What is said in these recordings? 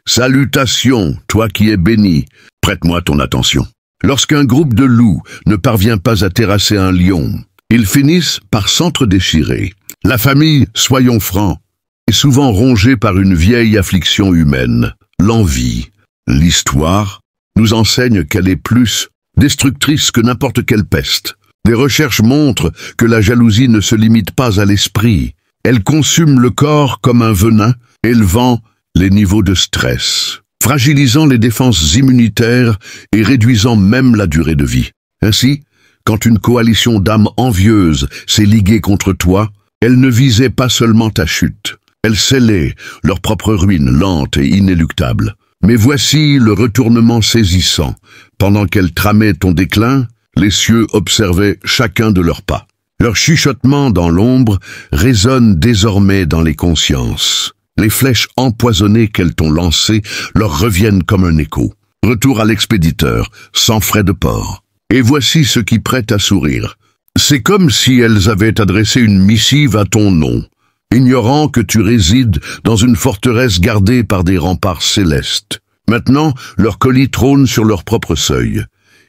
Salutations, toi qui es béni, prête-moi ton attention. Lorsqu'un groupe de loups ne parvient pas à terrasser un lion, ils finissent par s'entre-déchirer. La famille, soyons francs, est souvent rongée par une vieille affliction humaine, l'envie. L'histoire nous enseigne qu'elle est plus destructrice que n'importe quelle peste. Les recherches montrent que la jalousie ne se limite pas à l'esprit. Elle consume le corps comme un venin, élevant les niveaux de stress, fragilisant les défenses immunitaires et réduisant même la durée de vie. Ainsi, quand une coalition d'âmes envieuses s'est liguée contre toi, elle ne visait pas seulement ta chute. Elle scellait leur propre ruine lente et inéluctable. Mais voici le retournement saisissant. Pendant qu'elle tramait ton déclin, les cieux observaient chacun de leurs pas. Leur chuchotement dans l'ombre résonne désormais dans les consciences. Les flèches empoisonnées qu'elles t'ont lancées leur reviennent comme un écho. Retour à l'expéditeur, sans frais de port. Et voici ce qui prête à sourire. C'est comme si elles avaient adressé une missive à ton nom, ignorant que tu résides dans une forteresse gardée par des remparts célestes. Maintenant, leur colis trône sur leur propre seuil,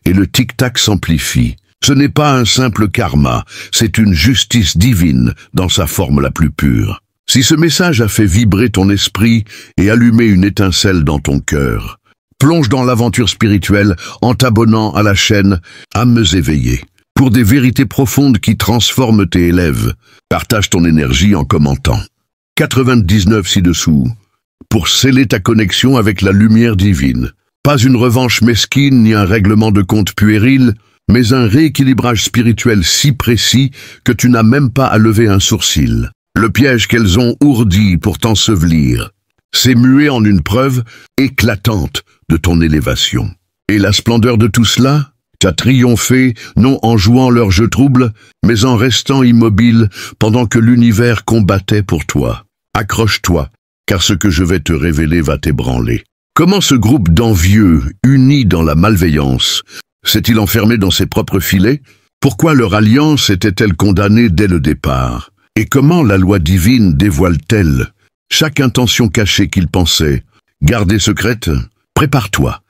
et le tic-tac s'amplifie. Ce n'est pas un simple karma, c'est une justice divine dans sa forme la plus pure. Si ce message a fait vibrer ton esprit et allumer une étincelle dans ton cœur, plonge dans l'aventure spirituelle en t'abonnant à la chaîne Âmes éveillées. Pour des vérités profondes qui transforment et élèvent, partage ton énergie en commentant. 99 ci-dessous, pour sceller ta connexion avec la lumière divine. Pas une revanche mesquine ni un règlement de compte puéril, mais un rééquilibrage spirituel si précis que tu n'as même pas à lever un sourcil. Le piège qu'elles ont ourdi pour t'ensevelir s'est mué en une preuve éclatante de ton élévation. Et la splendeur de tout cela? T'as triomphé, non en jouant leur jeu trouble, mais en restant immobile pendant que l'univers combattait pour toi. Accroche-toi, car ce que je vais te révéler va t'ébranler. Comment ce groupe d'envieux, unis dans la malveillance, s'est-il enfermé dans ses propres filets? Pourquoi leur alliance était-elle condamnée dès le départ? Et comment la loi divine dévoile-t-elle chaque intention cachée qu'ils pensaient garder secrète? Prépare-toi.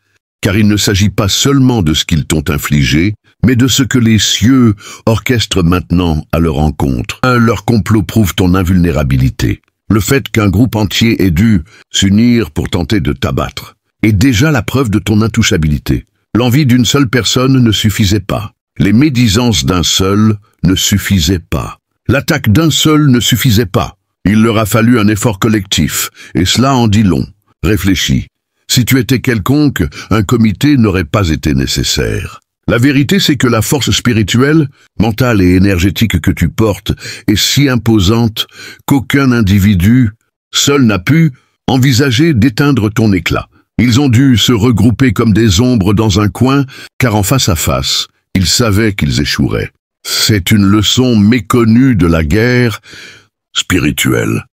Car il ne s'agit pas seulement de ce qu'ils t'ont infligé, mais de ce que les cieux orchestrent maintenant à leur encontre. Leur complot prouve ton invulnérabilité. Le fait qu'un groupe entier ait dû s'unir pour tenter de t'abattre est déjà la preuve de ton intouchabilité. L'envie d'une seule personne ne suffisait pas. Les médisances d'un seul ne suffisaient pas. L'attaque d'un seul ne suffisait pas. Il leur a fallu un effort collectif, et cela en dit long. Réfléchis. Si tu étais quelconque, un comité n'aurait pas été nécessaire. La vérité, c'est que la force spirituelle, mentale et énergétique que tu portes est si imposante qu'aucun individu seul n'a pu envisager d'éteindre ton éclat. Ils ont dû se regrouper comme des ombres dans un coin, car en face à face, ils savaient qu'ils échoueraient. C'est une leçon méconnue de la guerre spirituelle.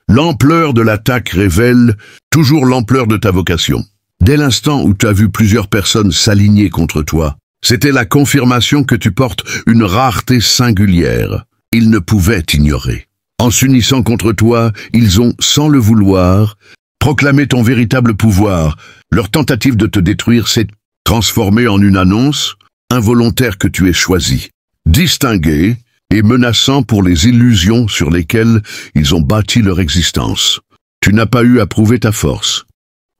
L'ampleur de l'attaque révèle toujours l'ampleur de ta vocation. Dès l'instant où tu as vu plusieurs personnes s'aligner contre toi, c'était la confirmation que tu portes une rareté singulière. Ils ne pouvaient t'ignorer. En s'unissant contre toi, ils ont, sans le vouloir, proclamé ton véritable pouvoir. Leur tentative de te détruire s'est transformée en une annonce involontaire que tu es choisi, distingué et menaçant pour les illusions sur lesquelles ils ont bâti leur existence. Tu n'as pas eu à prouver ta force.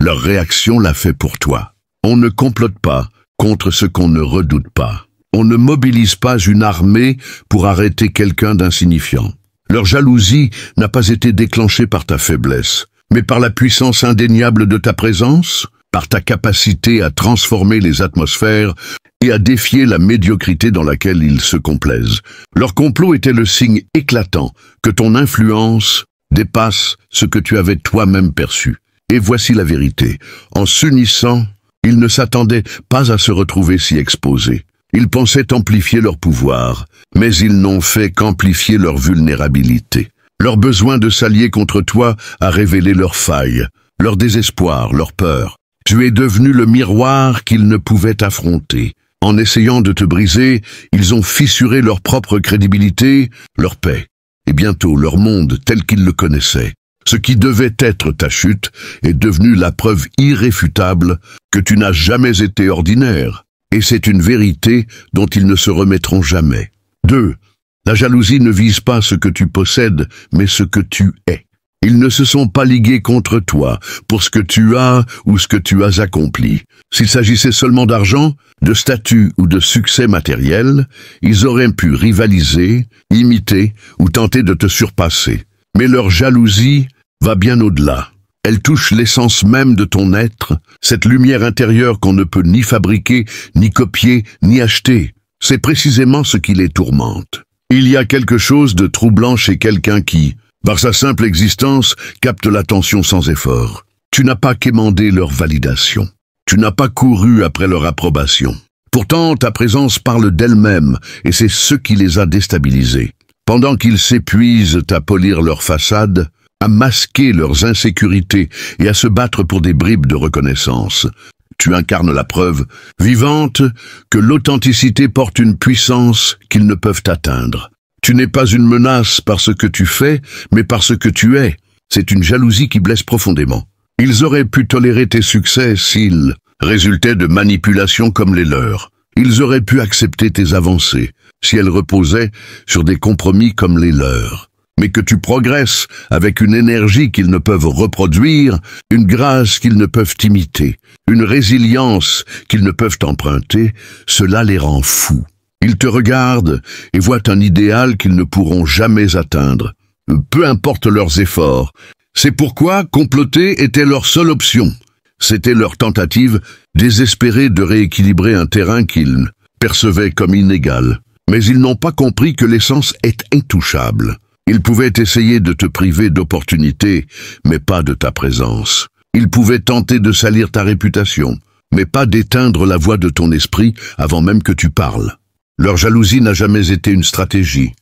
Leur réaction l'a fait pour toi. On ne complote pas contre ce qu'on ne redoute pas. On ne mobilise pas une armée pour arrêter quelqu'un d'insignifiant. Leur jalousie n'a pas été déclenchée par ta faiblesse, mais par la puissance indéniable de ta présence, par ta capacité à transformer les atmosphères et à défier la médiocrité dans laquelle ils se complaisent. Leur complot était le signe éclatant que ton influence dépasse ce que tu avais toi-même perçu. Et voici la vérité. En s'unissant, ils ne s'attendaient pas à se retrouver si exposés. Ils pensaient amplifier leur pouvoir, mais ils n'ont fait qu'amplifier leur vulnérabilité. Leur besoin de s'allier contre toi a révélé leurs failles, leur désespoir, leur peur. Tu es devenu le miroir qu'ils ne pouvaient affronter. En essayant de te briser, ils ont fissuré leur propre crédibilité, leur paix, et bientôt leur monde tel qu'ils le connaissaient. Ce qui devait être ta chute est devenu la preuve irréfutable que tu n'as jamais été ordinaire, et c'est une vérité dont ils ne se remettront jamais. 2. La jalousie ne vise pas ce que tu possèdes, mais ce que tu es. Ils ne se sont pas ligués contre toi pour ce que tu as ou ce que tu as accompli. S'il s'agissait seulement d'argent, de statut ou de succès matériel, ils auraient pu rivaliser, imiter ou tenter de te surpasser. Mais leur jalousie va bien au-delà. Elle touche l'essence même de ton être, cette lumière intérieure qu'on ne peut ni fabriquer, ni copier, ni acheter. C'est précisément ce qui les tourmente. Il y a quelque chose de troublant chez quelqu'un qui, par sa simple existence, capte l'attention sans effort. Tu n'as pas quémandé leur validation. Tu n'as pas couru après leur approbation. Pourtant, ta présence parle d'elle-même, et c'est ce qui les a déstabilisés. Pendant qu'ils s'épuisent à polir leur façade, à masquer leurs insécurités et à se battre pour des bribes de reconnaissance, tu incarnes la preuve vivante que l'authenticité porte une puissance qu'ils ne peuvent atteindre. Tu n'es pas une menace par ce que tu fais, mais par ce que tu es. C'est une jalousie qui blesse profondément. Ils auraient pu tolérer tes succès s'ils résultaient de manipulations comme les leurs. Ils auraient pu accepter tes avancées si elles reposaient sur des compromis comme les leurs. Mais que tu progresses avec une énergie qu'ils ne peuvent reproduire, une grâce qu'ils ne peuvent imiter, une résilience qu'ils ne peuvent emprunter, cela les rend fous. Ils te regardent et voient un idéal qu'ils ne pourront jamais atteindre, peu importe leurs efforts. C'est pourquoi comploter était leur seule option. C'était leur tentative désespérée de rééquilibrer un terrain qu'ils percevaient comme inégal. Mais ils n'ont pas compris que l'essence est intouchable. Ils pouvaient essayer de te priver d'opportunités, mais pas de ta présence. Ils pouvaient tenter de salir ta réputation, mais pas d'éteindre la voix de ton esprit avant même que tu parles. Leur jalousie n'a jamais été une stratégie.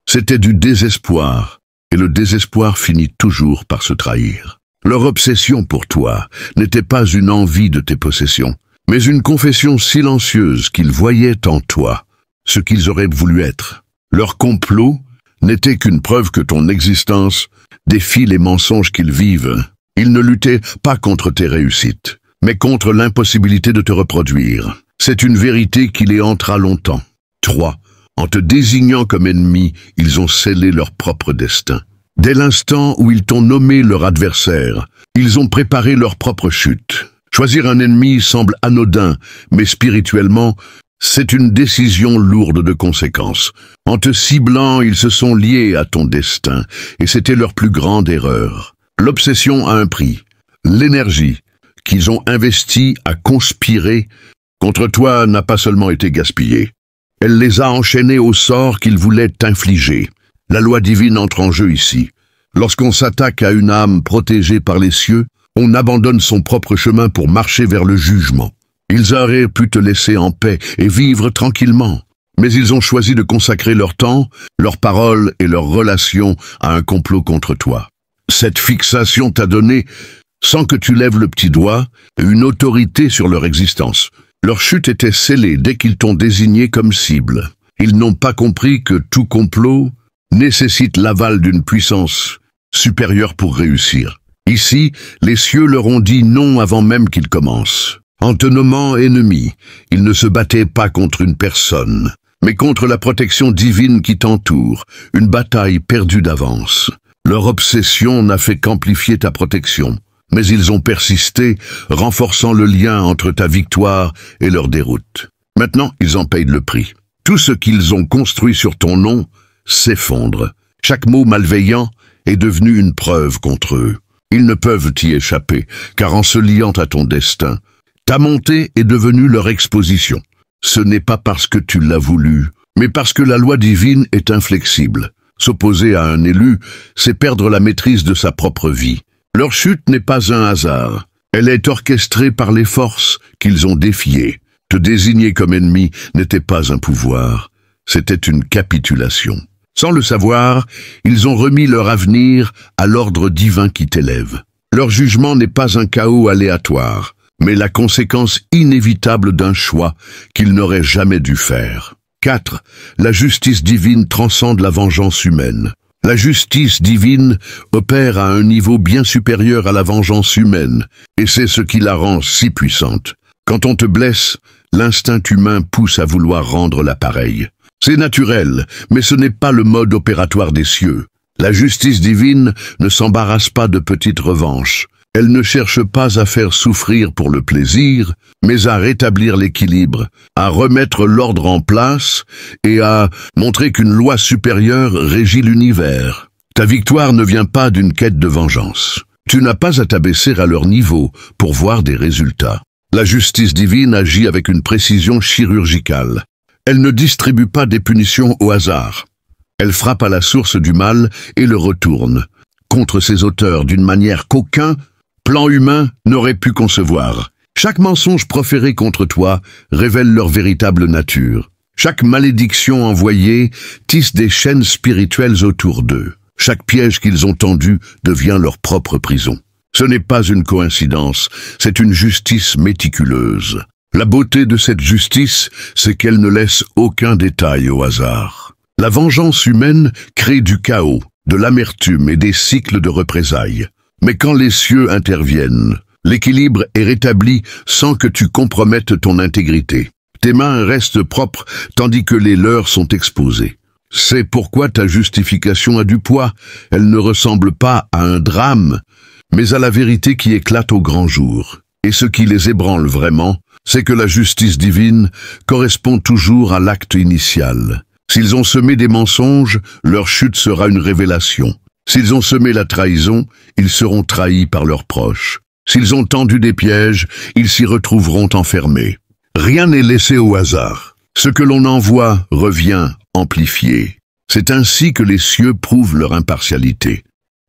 C'était du désespoir, et le désespoir finit toujours par se trahir. Leur obsession pour toi n'était pas une envie de tes possessions, mais une confession silencieuse qu'ils voyaient en toi, ce qu'ils auraient voulu être. Leur complot n'était qu'une preuve que ton existence défie les mensonges qu'ils vivent. Ils ne luttaient pas contre tes réussites, mais contre l'impossibilité de te reproduire. C'est une vérité qui les hantera longtemps. 3. En te désignant comme ennemi, ils ont scellé leur propre destin. Dès l'instant où ils t'ont nommé leur adversaire, ils ont préparé leur propre chute. Choisir un ennemi semble anodin, mais spirituellement, c'est une décision lourde de conséquences. En te ciblant, ils se sont liés à ton destin, et c'était leur plus grande erreur. L'obsession a un prix. L'énergie qu'ils ont investie à conspirer contre toi n'a pas seulement été gaspillée. Elle les a enchaînés au sort qu'ils voulaient t'infliger. La loi divine entre en jeu ici. Lorsqu'on s'attaque à une âme protégée par les cieux, on abandonne son propre chemin pour marcher vers le jugement. Ils auraient pu te laisser en paix et vivre tranquillement, mais ils ont choisi de consacrer leur temps, leurs paroles et leurs relations à un complot contre toi. Cette fixation t'a donné, sans que tu lèves le petit doigt, une autorité sur leur existence. Leur chute était scellée dès qu'ils t'ont désigné comme cible. Ils n'ont pas compris que tout complot nécessite l'aval d'une puissance supérieure pour réussir. Ici, les cieux leur ont dit non avant même qu'ils commencent. En te nommant ennemi, ils ne se battaient pas contre une personne, mais contre la protection divine qui t'entoure, une bataille perdue d'avance. Leur obsession n'a fait qu'amplifier ta protection, mais ils ont persisté, renforçant le lien entre ta victoire et leur déroute. Maintenant, ils en payent le prix. Tout ce qu'ils ont construit sur ton nom s'effondre. Chaque mot malveillant est devenu une preuve contre eux. Ils ne peuvent y échapper, car en se liant à ton destin, ta montée est devenue leur exposition. Ce n'est pas parce que tu l'as voulu, mais parce que la loi divine est inflexible. S'opposer à un élu, c'est perdre la maîtrise de sa propre vie. Leur chute n'est pas un hasard. Elle est orchestrée par les forces qu'ils ont défiées. Te désigner comme ennemi n'était pas un pouvoir, c'était une capitulation. Sans le savoir, ils ont remis leur avenir à l'ordre divin qui t'élève. Leur jugement n'est pas un chaos aléatoire, mais la conséquence inévitable d'un choix qu'ils n'auraient jamais dû faire. 4. La justice divine transcende la vengeance humaine. La justice divine opère à un niveau bien supérieur à la vengeance humaine, et c'est ce qui la rend si puissante. Quand on te blesse, l'instinct humain pousse à vouloir rendre l'appareil. C'est naturel, mais ce n'est pas le mode opératoire des cieux. La justice divine ne s'embarrasse pas de petites revanches. Elle ne cherche pas à faire souffrir pour le plaisir, mais à rétablir l'équilibre, à remettre l'ordre en place et à montrer qu'une loi supérieure régit l'univers. Ta victoire ne vient pas d'une quête de vengeance. Tu n'as pas à t'abaisser à leur niveau pour voir des résultats. La justice divine agit avec une précision chirurgicale. Elle ne distribue pas des punitions au hasard. Elle frappe à la source du mal et le retourne contre ses auteurs d'une manière qu'aucun plan humain n'aurait pu concevoir. Chaque mensonge proféré contre toi révèle leur véritable nature. Chaque malédiction envoyée tisse des chaînes spirituelles autour d'eux. Chaque piège qu'ils ont tendu devient leur propre prison. Ce n'est pas une coïncidence, c'est une justice méticuleuse. La beauté de cette justice, c'est qu'elle ne laisse aucun détail au hasard. La vengeance humaine crée du chaos, de l'amertume et des cycles de représailles. Mais quand les cieux interviennent, l'équilibre est rétabli sans que tu compromettes ton intégrité. Tes mains restent propres tandis que les leurs sont exposées. C'est pourquoi ta justification a du poids. Elle ne ressemble pas à un drame, mais à la vérité qui éclate au grand jour. Et ce qui les ébranle vraiment, c'est que la justice divine correspond toujours à l'acte initial. S'ils ont semé des mensonges, leur chute sera une révélation. S'ils ont semé la trahison, ils seront trahis par leurs proches. S'ils ont tendu des pièges, ils s'y retrouveront enfermés. Rien n'est laissé au hasard. Ce que l'on envoie revient amplifié. C'est ainsi que les cieux prouvent leur impartialité.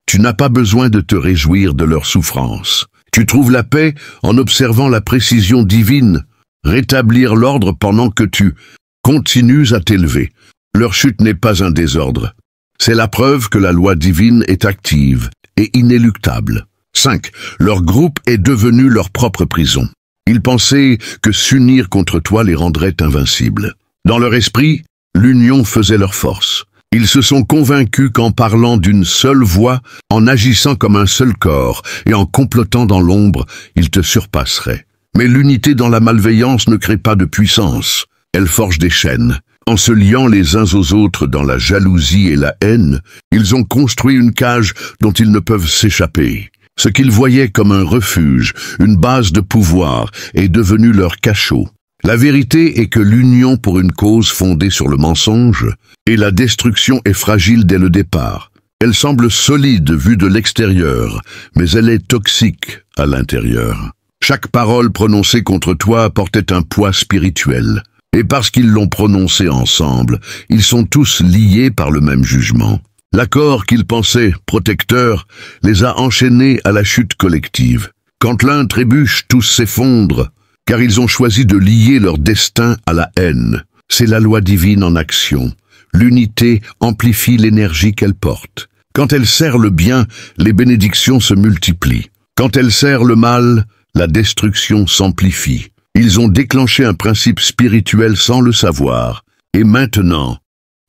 Tu n'as pas besoin de te réjouir de leur souffrance. Tu trouves la paix en observant la précision divine, rétablir l'ordre pendant que tu continues à t'élever. Leur chute n'est pas un désordre. C'est la preuve que la loi divine est active et inéluctable. 5. Leur groupe est devenu leur propre prison. Ils pensaient que s'unir contre toi les rendrait invincibles. Dans leur esprit, l'union faisait leur force. Ils se sont convaincus qu'en parlant d'une seule voix, en agissant comme un seul corps et en complotant dans l'ombre, ils te surpasseraient. Mais l'unité dans la malveillance ne crée pas de puissance. Elle forge des chaînes. En se liant les uns aux autres dans la jalousie et la haine, ils ont construit une cage dont ils ne peuvent s'échapper. Ce qu'ils voyaient comme un refuge, une base de pouvoir, est devenu leur cachot. La vérité est que l'union pour une cause fondée sur le mensonge et la destruction est fragile dès le départ. Elle semble solide vue de l'extérieur, mais elle est toxique à l'intérieur. Chaque parole prononcée contre toi portait un poids spirituel. Et parce qu'ils l'ont prononcé ensemble, ils sont tous liés par le même jugement. L'accord qu'ils pensaient protecteur les a enchaînés à la chute collective. Quand l'un trébuche, tous s'effondrent, car ils ont choisi de lier leur destin à la haine. C'est la loi divine en action. L'unité amplifie l'énergie qu'elle porte. Quand elle sert le bien, les bénédictions se multiplient. Quand elle sert le mal, la destruction s'amplifie. Ils ont déclenché un principe spirituel sans le savoir, et maintenant,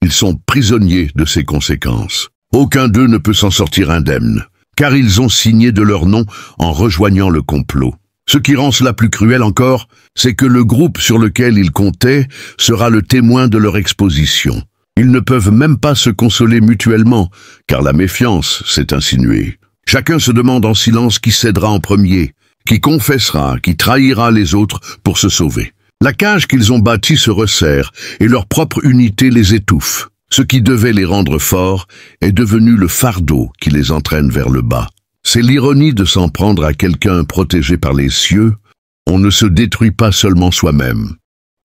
ils sont prisonniers de ses conséquences. Aucun d'eux ne peut s'en sortir indemne, car ils ont signé de leur nom en rejoignant le complot. Ce qui rend cela plus cruel encore, c'est que le groupe sur lequel ils comptaient sera le témoin de leur exposition. Ils ne peuvent même pas se consoler mutuellement, car la méfiance s'est insinuée. Chacun se demande en silence qui cédera en premier, qui confessera, qui trahira les autres pour se sauver. La cage qu'ils ont bâtie se resserre et leur propre unité les étouffe. Ce qui devait les rendre forts est devenu le fardeau qui les entraîne vers le bas. C'est l'ironie de s'en prendre à quelqu'un protégé par les cieux. On ne se détruit pas seulement soi-même.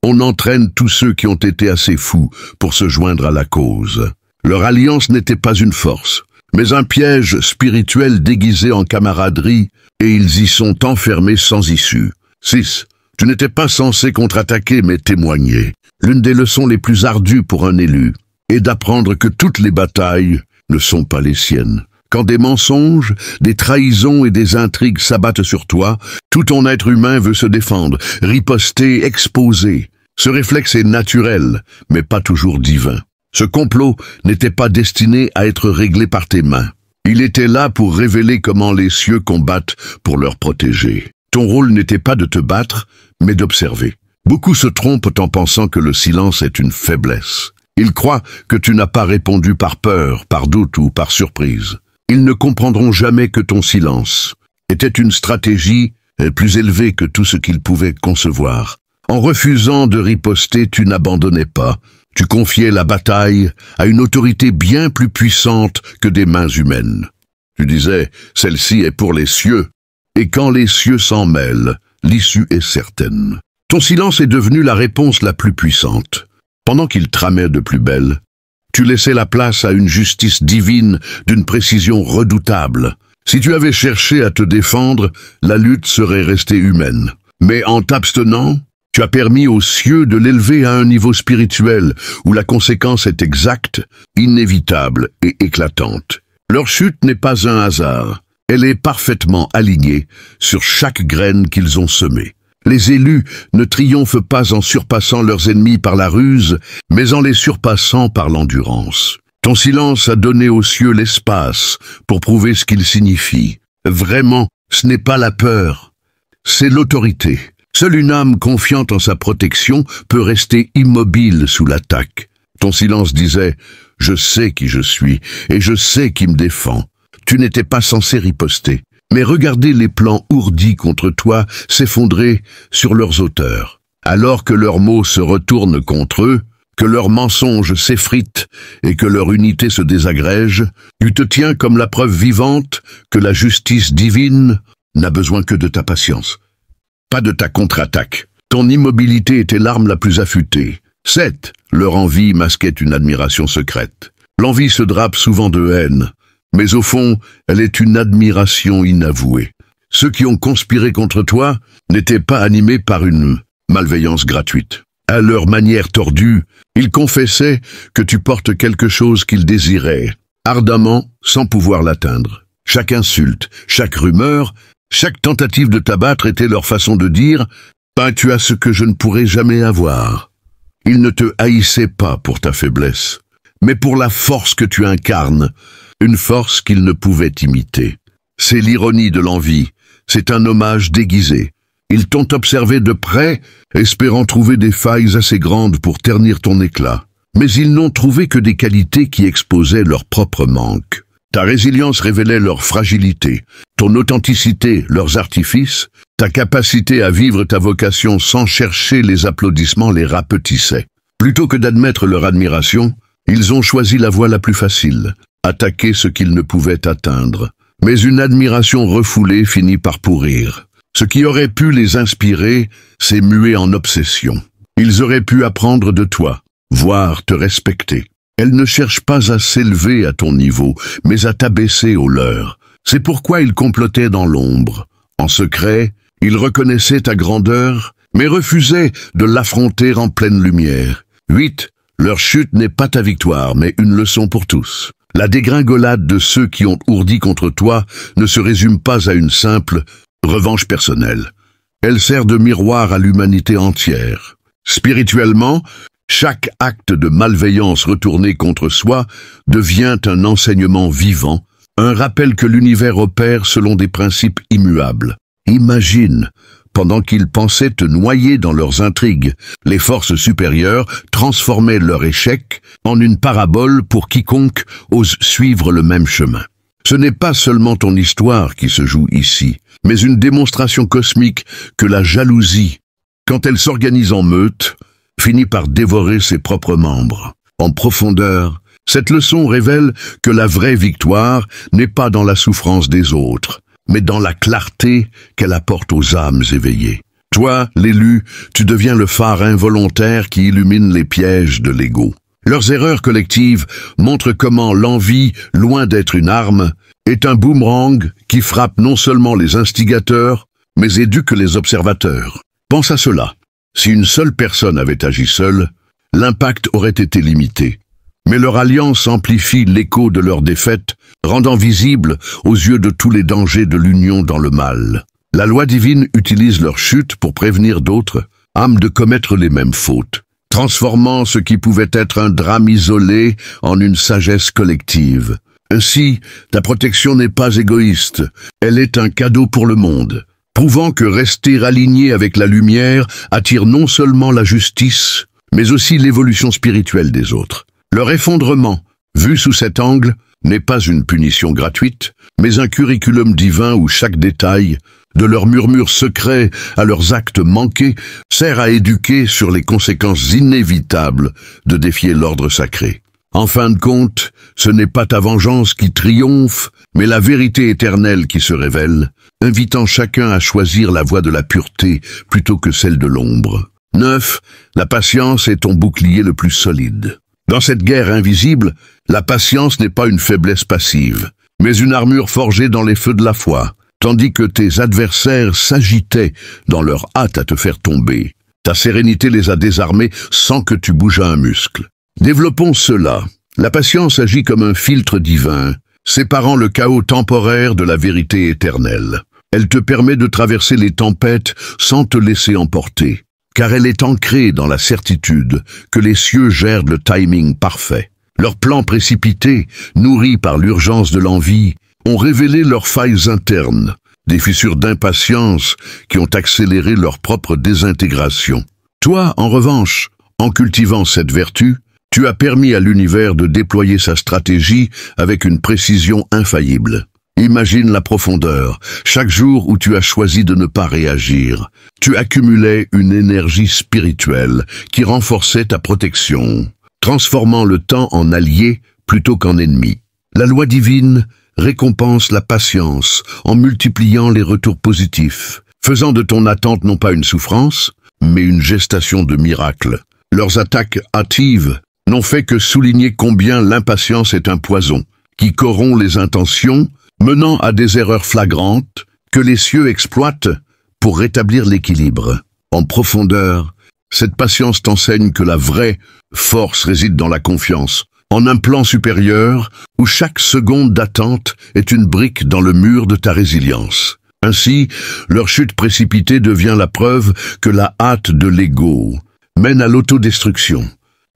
On entraîne tous ceux qui ont été assez fous pour se joindre à la cause. Leur alliance n'était pas une force, mais un piège spirituel déguisé en camaraderie, et ils y sont enfermés sans issue. 6. Tu n'étais pas censé contre-attaquer, mais témoigner. L'une des leçons les plus ardues pour un élu est d'apprendre que toutes les batailles ne sont pas les siennes. Quand des mensonges, des trahisons et des intrigues s'abattent sur toi, tout ton être humain veut se défendre, riposter, exposer. Ce réflexe est naturel, mais pas toujours divin. Ce complot n'était pas destiné à être réglé par tes mains. Il était là pour révéler comment les cieux combattent pour leur protéger. Ton rôle n'était pas de te battre, mais d'observer. Beaucoup se trompent en pensant que le silence est une faiblesse. Ils croient que tu n'as pas répondu par peur, par doute ou par surprise. Ils ne comprendront jamais que ton silence était une stratégie plus élevée que tout ce qu'ils pouvaient concevoir. En refusant de riposter, tu n'abandonnais pas. Tu confiais la bataille à une autorité bien plus puissante que des mains humaines. Tu disais, celle-ci est pour les cieux, et quand les cieux s'en mêlent, l'issue est certaine. Ton silence est devenu la réponse la plus puissante. Pendant qu'ils tramaient de plus belle, tu laissais la place à une justice divine d'une précision redoutable. Si tu avais cherché à te défendre, la lutte serait restée humaine. Mais en t'abstenant, tu as permis aux cieux de l'élever à un niveau spirituel où la conséquence est exacte, inévitable et éclatante. Leur chute n'est pas un hasard. Elle est parfaitement alignée sur chaque graine qu'ils ont semée. Les élus ne triomphent pas en surpassant leurs ennemis par la ruse, mais en les surpassant par l'endurance. Ton silence a donné aux cieux l'espace pour prouver ce qu'il signifie. Vraiment, ce n'est pas la peur, c'est l'autorité. Seule une âme confiante en sa protection peut rester immobile sous l'attaque. Ton silence disait « Je sais qui je suis et je sais qui me défend ». Tu n'étais pas censé riposter. Mais regardez les plans ourdis contre toi s'effondrer sur leurs auteurs. Alors que leurs mots se retournent contre eux, que leurs mensonges s'effritent et que leur unité se désagrège, tu te tiens comme la preuve vivante que la justice divine n'a besoin que de ta patience. Pas de ta contre-attaque. Ton immobilité était l'arme la plus affûtée. 7. Leur envie masquait une admiration secrète. L'envie se drape souvent de haine. Mais au fond, elle est une admiration inavouée. Ceux qui ont conspiré contre toi n'étaient pas animés par une malveillance gratuite. À leur manière tordue, ils confessaient que tu portes quelque chose qu'ils désiraient, ardemment, sans pouvoir l'atteindre. Chaque insulte, chaque rumeur, chaque tentative de t'abattre était leur façon de dire « Ah, tu as ce que je ne pourrai jamais avoir ». Ils ne te haïssaient pas pour ta faiblesse, mais pour la force que tu incarnes, une force qu'ils ne pouvaient imiter. C'est l'ironie de l'envie, c'est un hommage déguisé. Ils t'ont observé de près, espérant trouver des failles assez grandes pour ternir ton éclat. Mais ils n'ont trouvé que des qualités qui exposaient leur propre manque. Ta résilience révélait leur fragilité, ton authenticité, leurs artifices, ta capacité à vivre ta vocation sans chercher les applaudissements les rapetissait. Plutôt que d'admettre leur admiration, ils ont choisi la voie la plus facile. Attaquer ce qu'ils ne pouvaient atteindre. Mais une admiration refoulée finit par pourrir. Ce qui aurait pu les inspirer s'est mué en obsession. Ils auraient pu apprendre de toi, voire te respecter. Elles ne cherchent pas à s'élever à ton niveau, mais à t'abaisser au leur. C'est pourquoi ils complotaient dans l'ombre. En secret, ils reconnaissaient ta grandeur, mais refusaient de l'affronter en pleine lumière. 8. Leur chute n'est pas ta victoire, mais une leçon pour tous. La dégringolade de ceux qui ont ourdi contre toi ne se résume pas à une simple revanche personnelle. Elle sert de miroir à l'humanité entière. Spirituellement, chaque acte de malveillance retourné contre soi devient un enseignement vivant, un rappel que l'univers opère selon des principes immuables. Imagine, pendant qu'ils pensaient te noyer dans leurs intrigues, les forces supérieures transformaient leur échec en une parabole pour quiconque ose suivre le même chemin. Ce n'est pas seulement ton histoire qui se joue ici, mais une démonstration cosmique que la jalousie, quand elle s'organise en meute, finit par dévorer ses propres membres. En profondeur, cette leçon révèle que la vraie victoire n'est pas dans la souffrance des autres, mais dans la clarté qu'elle apporte aux âmes éveillées. Toi, l'élu, tu deviens le phare involontaire qui illumine les pièges de l'ego. Leurs erreurs collectives montrent comment l'envie, loin d'être une arme, est un boomerang qui frappe non seulement les instigateurs, mais éduque les observateurs. Pense à cela. Si une seule personne avait agi seule, l'impact aurait été limité. Mais leur alliance amplifie l'écho de leur défaite, rendant visible aux yeux de tous les dangers de l'union dans le mal. La loi divine utilise leur chute pour prévenir d'autres, âmes de commettre les mêmes fautes. transformant ce qui pouvait être un drame isolé en une sagesse collective. Ainsi, ta protection n'est pas égoïste, elle est un cadeau pour le monde, prouvant que rester aligné avec la lumière attire non seulement la justice, mais aussi l'évolution spirituelle des autres. Leur effondrement, vu sous cet angle, n'est pas une punition gratuite, mais un curriculum divin où chaque détail, de leurs murmures secrets à leurs actes manqués, sert à éduquer sur les conséquences inévitables de défier l'ordre sacré. En fin de compte, ce n'est pas ta vengeance qui triomphe, mais la vérité éternelle qui se révèle, invitant chacun à choisir la voie de la pureté plutôt que celle de l'ombre. 9. La patience est ton bouclier le plus solide. Dans cette guerre invisible, la patience n'est pas une faiblesse passive, mais une armure forgée dans les feux de la foi, tandis que tes adversaires s'agitaient dans leur hâte à te faire tomber. Ta sérénité les a désarmés sans que tu bouges un muscle. Développons cela. La patience agit comme un filtre divin, séparant le chaos temporaire de la vérité éternelle. Elle te permet de traverser les tempêtes sans te laisser emporter, car elle est ancrée dans la certitude que les cieux gèrent le timing parfait. Leurs plans précipités, nourris par l'urgence de l'envie, ont révélé leurs failles internes, des fissures d'impatience qui ont accéléré leur propre désintégration. Toi, en revanche, en cultivant cette vertu, tu as permis à l'univers de déployer sa stratégie avec une précision infaillible. Imagine la profondeur. Chaque jour où tu as choisi de ne pas réagir, tu accumulais une énergie spirituelle qui renforçait ta protection, transformant le temps en allié plutôt qu'en ennemi. La loi divine récompense la patience en multipliant les retours positifs, faisant de ton attente non pas une souffrance, mais une gestation de miracles. Leurs attaques hâtives n'ont fait que souligner combien l'impatience est un poison, qui corrompt les intentions, menant à des erreurs flagrantes que les cieux exploitent pour rétablir l'équilibre. En profondeur, cette patience t'enseigne que la vraie force réside dans la confiance, en un plan supérieur où chaque seconde d'attente est une brique dans le mur de ta résilience. Ainsi, leur chute précipitée devient la preuve que la hâte de l'ego mène à l'autodestruction,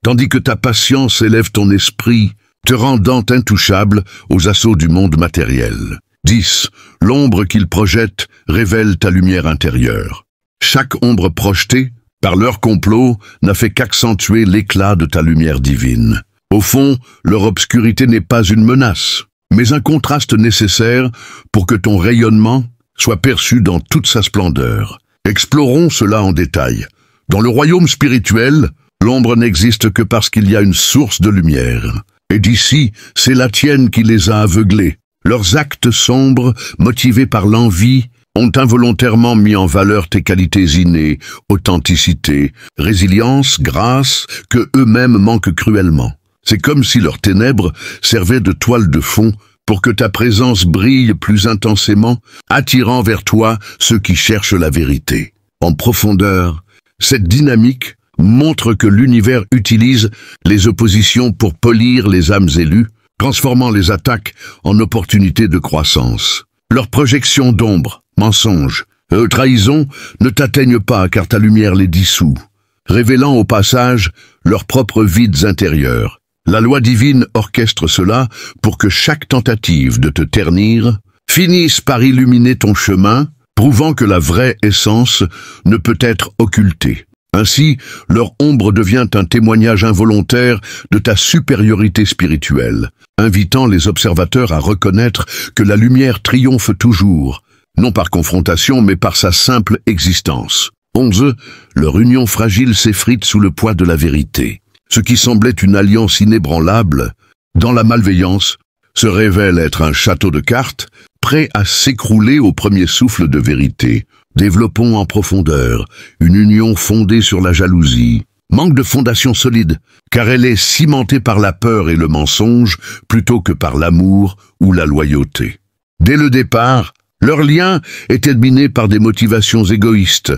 tandis que ta patience élève ton esprit, te rendant intouchable aux assauts du monde matériel. 10. L'ombre qu'il projette révèle ta lumière intérieure. Chaque ombre projetée, par leur complot, n'a fait qu'accentuer l'éclat de ta lumière divine. Au fond, leur obscurité n'est pas une menace, mais un contraste nécessaire pour que ton rayonnement soit perçu dans toute sa splendeur. Explorons cela en détail. Dans le royaume spirituel, l'ombre n'existe que parce qu'il y a une source de lumière. Et d'ici, c'est la tienne qui les a aveuglés. Leurs actes sombres, motivés par l'envie, ont involontairement mis en valeur tes qualités innées, authenticité, résilience, grâce, que eux-mêmes manquent cruellement. C'est comme si leurs ténèbres servaient de toile de fond pour que ta présence brille plus intensément, attirant vers toi ceux qui cherchent la vérité. En profondeur, cette dynamique montre que l'univers utilise les oppositions pour polir les âmes élues, transformant les attaques en opportunités de croissance. Leurs projections d'ombre, mensonges, trahisons ne t'atteignent pas car ta lumière les dissout, révélant au passage leurs propres vides intérieurs. La loi divine orchestre cela pour que chaque tentative de te ternir finisse par illuminer ton chemin, prouvant que la vraie essence ne peut être occultée. Ainsi, leur ombre devient un témoignage involontaire de ta supériorité spirituelle, invitant les observateurs à reconnaître que la lumière triomphe toujours, non par confrontation mais par sa simple existence. 11. Leur union fragile s'effrite sous le poids de la vérité. Ce qui semblait une alliance inébranlable, dans la malveillance, se révèle être un château de cartes, prêt à s'écrouler au premier souffle de vérité. Développons en profondeur une union fondée sur la jalousie. Manque de fondation solide, car elle est cimentée par la peur et le mensonge plutôt que par l'amour ou la loyauté. Dès le départ, leur lien était miné par des motivations égoïstes,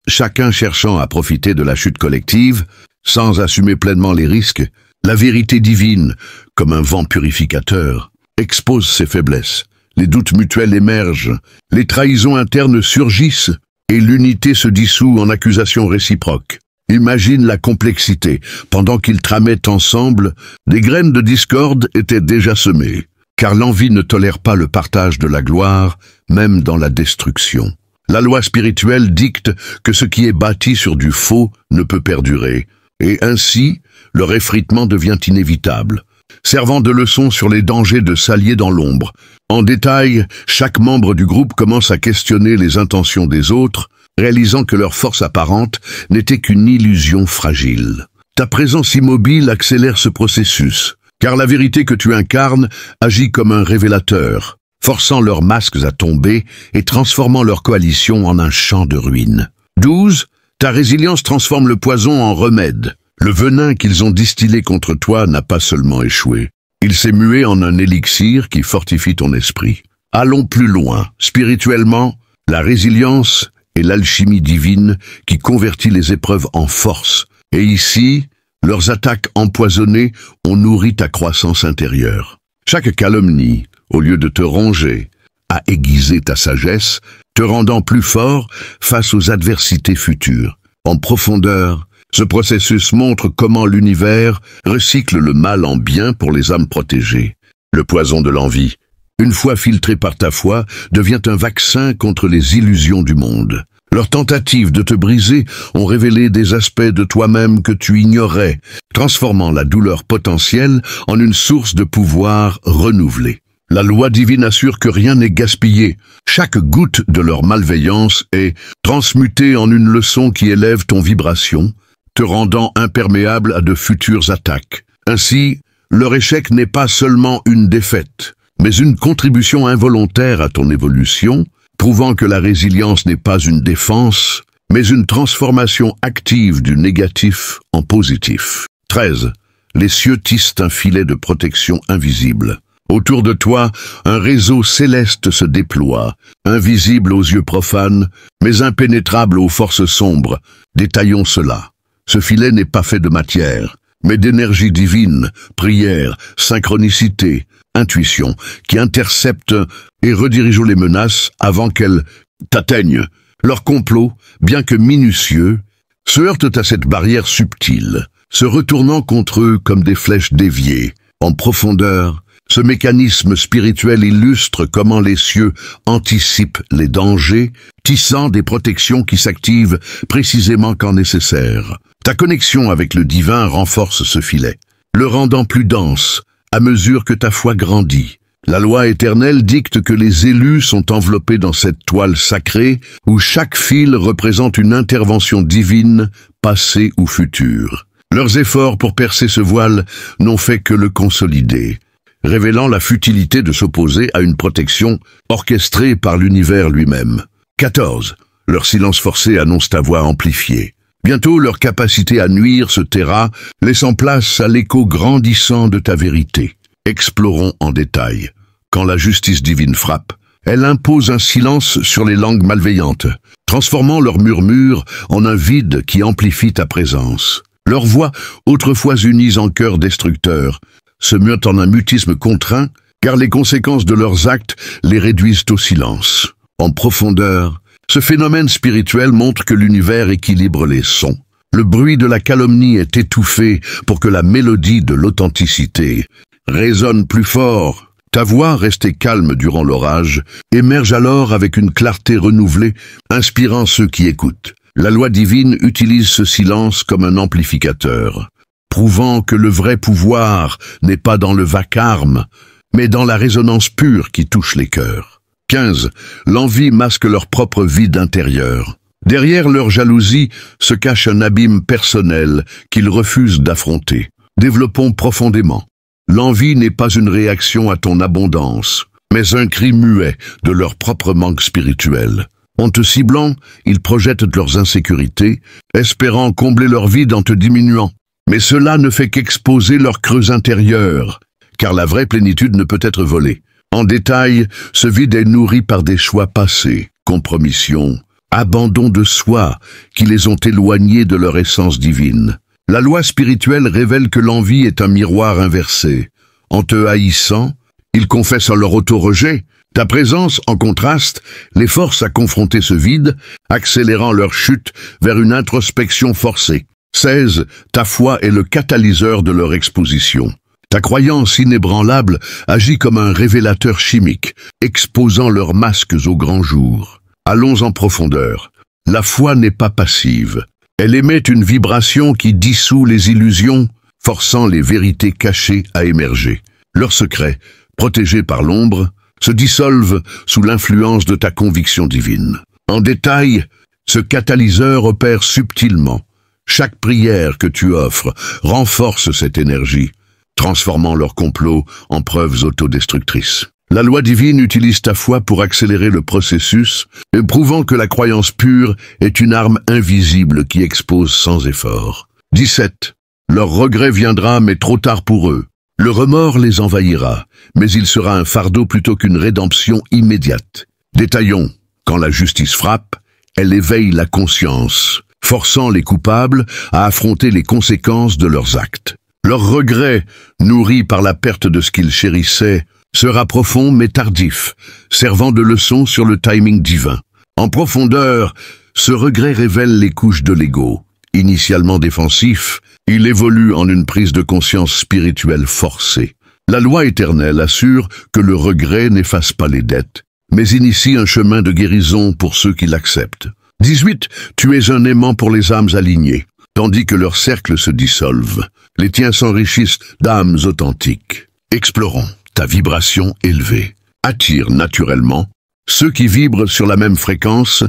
chacun cherchant à profiter de la chute collective, sans assumer pleinement les risques. La vérité divine, comme un vent purificateur, expose ses faiblesses. Les doutes mutuels émergent, les trahisons internes surgissent et l'unité se dissout en accusations réciproques. Imagine la complexité. Pendant qu'ils tramaient ensemble, des graines de discorde étaient déjà semées, car l'envie ne tolère pas le partage de la gloire, même dans la destruction. La loi spirituelle dicte que ce qui est bâti sur du faux ne peut perdurer, et ainsi, leur effritement devient inévitable, servant de leçon sur les dangers de s'allier dans l'ombre. En détail, chaque membre du groupe commence à questionner les intentions des autres, réalisant que leur force apparente n'était qu'une illusion fragile. Ta présence immobile accélère ce processus, car la vérité que tu incarnes agit comme un révélateur, forçant leurs masques à tomber et transformant leur coalition en un champ de ruines. 12. Ta résilience transforme le poison en remède. Le venin qu'ils ont distillé contre toi n'a pas seulement échoué. Il s'est mué en un élixir qui fortifie ton esprit. Allons plus loin. Spirituellement, la résilience est l'alchimie divine qui convertit les épreuves en force. Et ici, leurs attaques empoisonnées ont nourri ta croissance intérieure. Chaque calomnie, au lieu de te ronger, a aiguisé ta sagesse, te rendant plus fort face aux adversités futures. En profondeur, ce processus montre comment l'univers recycle le mal en bien pour les âmes protégées. Le poison de l'envie, une fois filtré par ta foi, devient un vaccin contre les illusions du monde. Leurs tentatives de te briser ont révélé des aspects de toi-même que tu ignorais, transformant la douleur potentielle en une source de pouvoir renouvelée. La loi divine assure que rien n'est gaspillé. Chaque goutte de leur malveillance est transmutée en une leçon qui élève ton vibration, te rendant imperméable à de futures attaques. Ainsi, leur échec n'est pas seulement une défaite, mais une contribution involontaire à ton évolution, prouvant que la résilience n'est pas une défense, mais une transformation active du négatif en positif. 13. Les cieux tissent un filet de protection invisible. Autour de toi, un réseau céleste se déploie, invisible aux yeux profanes, mais impénétrable aux forces sombres. Détaillons cela. Ce filet n'est pas fait de matière, mais d'énergie divine, prière, synchronicité, intuition, qui interceptent et redirigent les menaces avant qu'elles t'atteignent. Leur complot, bien que minutieux, se heurtent à cette barrière subtile, se retournant contre eux comme des flèches déviées. En profondeur, ce mécanisme spirituel illustre comment les cieux anticipent les dangers, tissant des protections qui s'activent précisément quand nécessaire. Ta connexion avec le divin renforce ce filet, le rendant plus dense à mesure que ta foi grandit. La loi éternelle dicte que les élus sont enveloppés dans cette toile sacrée où chaque fil représente une intervention divine, passée ou future. Leurs efforts pour percer ce voile n'ont fait que le consolider, révélant la futilité de s'opposer à une protection orchestrée par l'univers lui-même. 14. Leur silence forcé annonce ta voix amplifiée. Bientôt, leur capacité à nuire se taira, laissant place à l'écho grandissant de ta vérité. Explorons en détail. Quand la justice divine frappe, elle impose un silence sur les langues malveillantes, transformant leurs murmures en un vide qui amplifie ta présence. Leurs voix, autrefois unies en chœur destructeur, se muent en un mutisme contraint, car les conséquences de leurs actes les réduisent au silence. En profondeur, ce phénomène spirituel montre que l'univers équilibre les sons. Le bruit de la calomnie est étouffé pour que la mélodie de l'authenticité résonne plus fort. Ta voix, restée calme durant l'orage, émerge alors avec une clarté renouvelée, inspirant ceux qui écoutent. La loi divine utilise ce silence comme un amplificateur, prouvant que le vrai pouvoir n'est pas dans le vacarme, mais dans la résonance pure qui touche les cœurs. 15. L'envie masque leur propre vide intérieur. Derrière leur jalousie se cache un abîme personnel qu'ils refusent d'affronter. Développons profondément. L'envie n'est pas une réaction à ton abondance, mais un cri muet de leur propre manque spirituel. En te ciblant, ils projettent leurs insécurités, espérant combler leur vide en te diminuant. Mais cela ne fait qu'exposer leur creux intérieur, car la vraie plénitude ne peut être volée. En détail, ce vide est nourri par des choix passés, compromission, abandon de soi, qui les ont éloignés de leur essence divine. La loi spirituelle révèle que l'envie est un miroir inversé. En te haïssant, ils confessent leur auto-rejet. Ta présence, en contraste, les force à confronter ce vide, accélérant leur chute vers une introspection forcée. 16. Ta foi est le catalyseur de leur exposition. Ta croyance inébranlable agit comme un révélateur chimique, exposant leurs masques au grand jour. Allons en profondeur. La foi n'est pas passive. Elle émet une vibration qui dissout les illusions, forçant les vérités cachées à émerger. Leurs secrets, protégés par l'ombre, se dissolvent sous l'influence de ta conviction divine. En détail, ce catalyseur opère subtilement. Chaque prière que tu offres renforce cette énergie, transformant leur complot en preuves autodestructrices. La loi divine utilise ta foi pour accélérer le processus, prouvant que la croyance pure est une arme invisible qui expose sans effort. 17. Leur regret viendra, mais trop tard pour eux. Le remords les envahira, mais il sera un fardeau plutôt qu'une rédemption immédiate. Détaillons, quand la justice frappe, elle éveille la conscience, forçant les coupables à affronter les conséquences de leurs actes. Leur regret, nourri par la perte de ce qu'ils chérissaient, sera profond mais tardif, servant de leçon sur le timing divin. En profondeur, ce regret révèle les couches de l'ego. Initialement défensif, il évolue en une prise de conscience spirituelle forcée. La loi éternelle assure que le regret n'efface pas les dettes, mais initie un chemin de guérison pour ceux qui l'acceptent. 18. Tu es un aimant pour les âmes alignées, tandis que leurs cercles se dissolvent. Les tiens s'enrichissent d'âmes authentiques. Explorons. Ta vibration élevée attire naturellement ceux qui vibrent sur la même fréquence,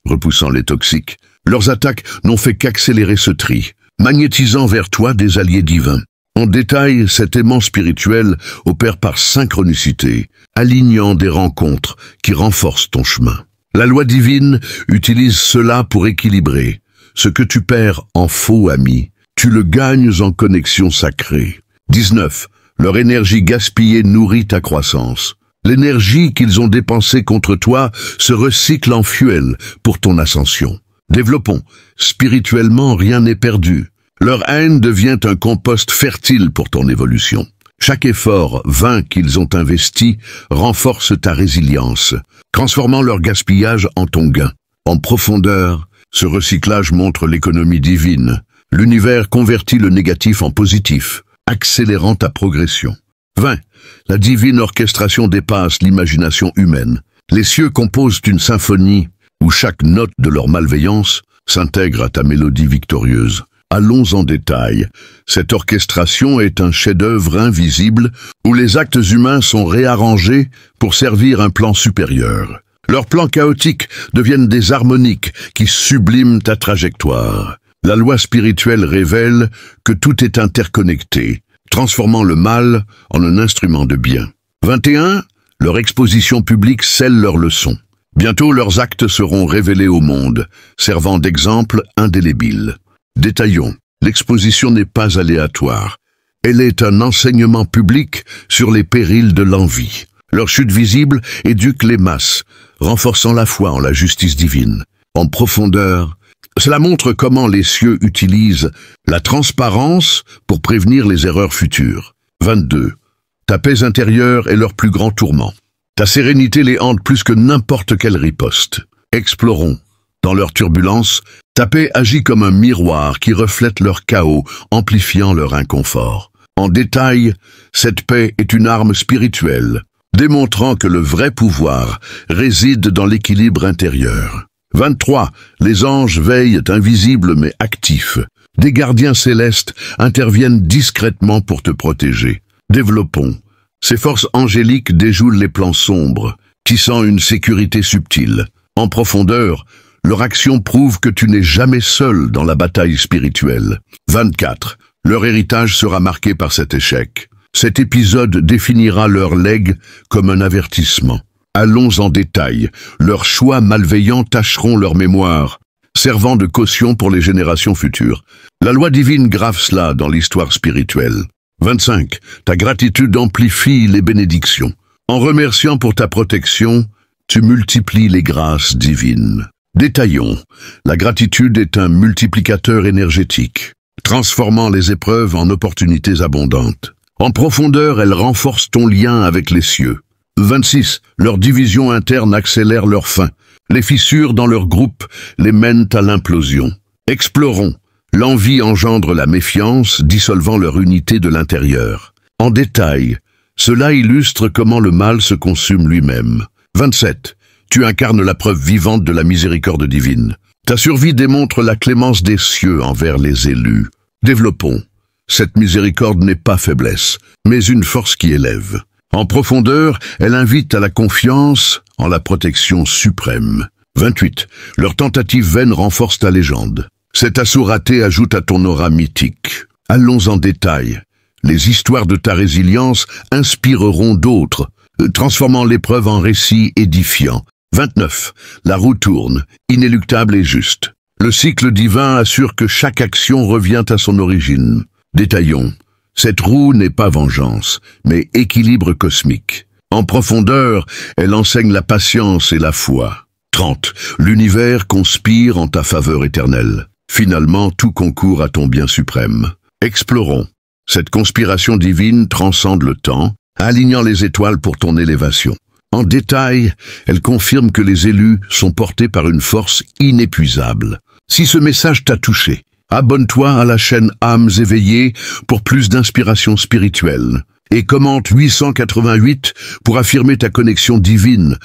repoussant les toxiques. Leurs attaques n'ont fait qu'accélérer ce tri, magnétisant vers toi des alliés divins. En détail, cet aimant spirituel opère par synchronicité, alignant des rencontres qui renforcent ton chemin. La loi divine utilise cela pour équilibrer. Ce que tu perds en faux amis, tu le gagnes en connexion sacrée. 19. Leur énergie gaspillée nourrit ta croissance. L'énergie qu'ils ont dépensée contre toi se recycle en fuel pour ton ascension. Développons. Spirituellement, rien n'est perdu. Leur haine devient un compost fertile pour ton évolution. Chaque effort vain qu'ils ont investi renforce ta résilience, transformant leur gaspillage en ton gain. En profondeur, ce recyclage montre l'économie divine. L'univers convertit le négatif en positif, accélérant ta progression. 20. La divine orchestration dépasse l'imagination humaine. Les cieux composent une symphonie où chaque note de leur malveillance s'intègre à ta mélodie victorieuse. Allons en détail. Cette orchestration est un chef-d'œuvre invisible où les actes humains sont réarrangés pour servir un plan supérieur. Leurs plans chaotiques deviennent des harmoniques qui subliment ta trajectoire. La loi spirituelle révèle que tout est interconnecté, transformant le mal en un instrument de bien. 21. Leur exposition publique scelle leurs leçons. Bientôt leurs actes seront révélés au monde, servant d'exemple indélébile. Détaillons. L'exposition n'est pas aléatoire. Elle est un enseignement public sur les périls de l'envie. Leur chute visible éduque les masses, renforçant la foi en la justice divine. En profondeur, cela montre comment les cieux utilisent la transparence pour prévenir les erreurs futures. 22. Ta paix intérieure est leur plus grand tourment. Ta sérénité les hante plus que n'importe quelle riposte. Explorons. Dans leur turbulence, ta paix agit comme un miroir qui reflète leur chaos, amplifiant leur inconfort. En détail, cette paix est une arme spirituelle, démontrant que le vrai pouvoir réside dans l'équilibre intérieur. 23. Les anges veillent invisibles mais actifs. Des gardiens célestes interviennent discrètement pour te protéger. Développons. Ces forces angéliques déjoulent les plans sombres, tissant une sécurité subtile. En profondeur, leur action prouve que tu n'es jamais seul dans la bataille spirituelle. 24. Leur héritage sera marqué par cet échec. Cet épisode définira leur legs comme un avertissement. Allons en détail. Leurs choix malveillants tacheront leur mémoire, servant de caution pour les générations futures. La loi divine grave cela dans l'histoire spirituelle. 25. Ta gratitude amplifie les bénédictions. En remerciant pour ta protection, tu multiplies les grâces divines. Détaillons. La gratitude est un multiplicateur énergétique, transformant les épreuves en opportunités abondantes. En profondeur, elle renforce ton lien avec les cieux. 26. Leur division interne accélère leur fin. Les fissures dans leur groupe les mènent à l'implosion. Explorons. L'envie engendre la méfiance, dissolvant leur unité de l'intérieur. En détail, cela illustre comment le mal se consume lui-même. 27. Tu incarnes la preuve vivante de la miséricorde divine. Ta survie démontre la clémence des cieux envers les élus. Développons. Cette miséricorde n'est pas faiblesse, mais une force qui élève. En profondeur, elle invite à la confiance en la protection suprême. 28. Leur tentative vaine renforce ta légende. Cet assaut raté ajoute à ton aura mythique. Allons en détail. Les histoires de ta résilience inspireront d'autres, transformant l'épreuve en récit édifiant. 29. La roue tourne, inéluctable et juste. Le cycle divin assure que chaque action revient à son origine. Détaillons. Cette roue n'est pas vengeance, mais équilibre cosmique. En profondeur, elle enseigne la patience et la foi. 30. L'univers conspire en ta faveur éternelle. Finalement, tout concourt à ton bien suprême. Explorons. Cette conspiration divine transcende le temps, alignant les étoiles pour ton élévation. En détail, elle confirme que les élus sont portés par une force inépuisable. Si ce message t'a touché, abonne-toi à la chaîne Âmes éveillées pour plus d'inspiration spirituelle. Et commente 888 pour affirmer ta connexion divine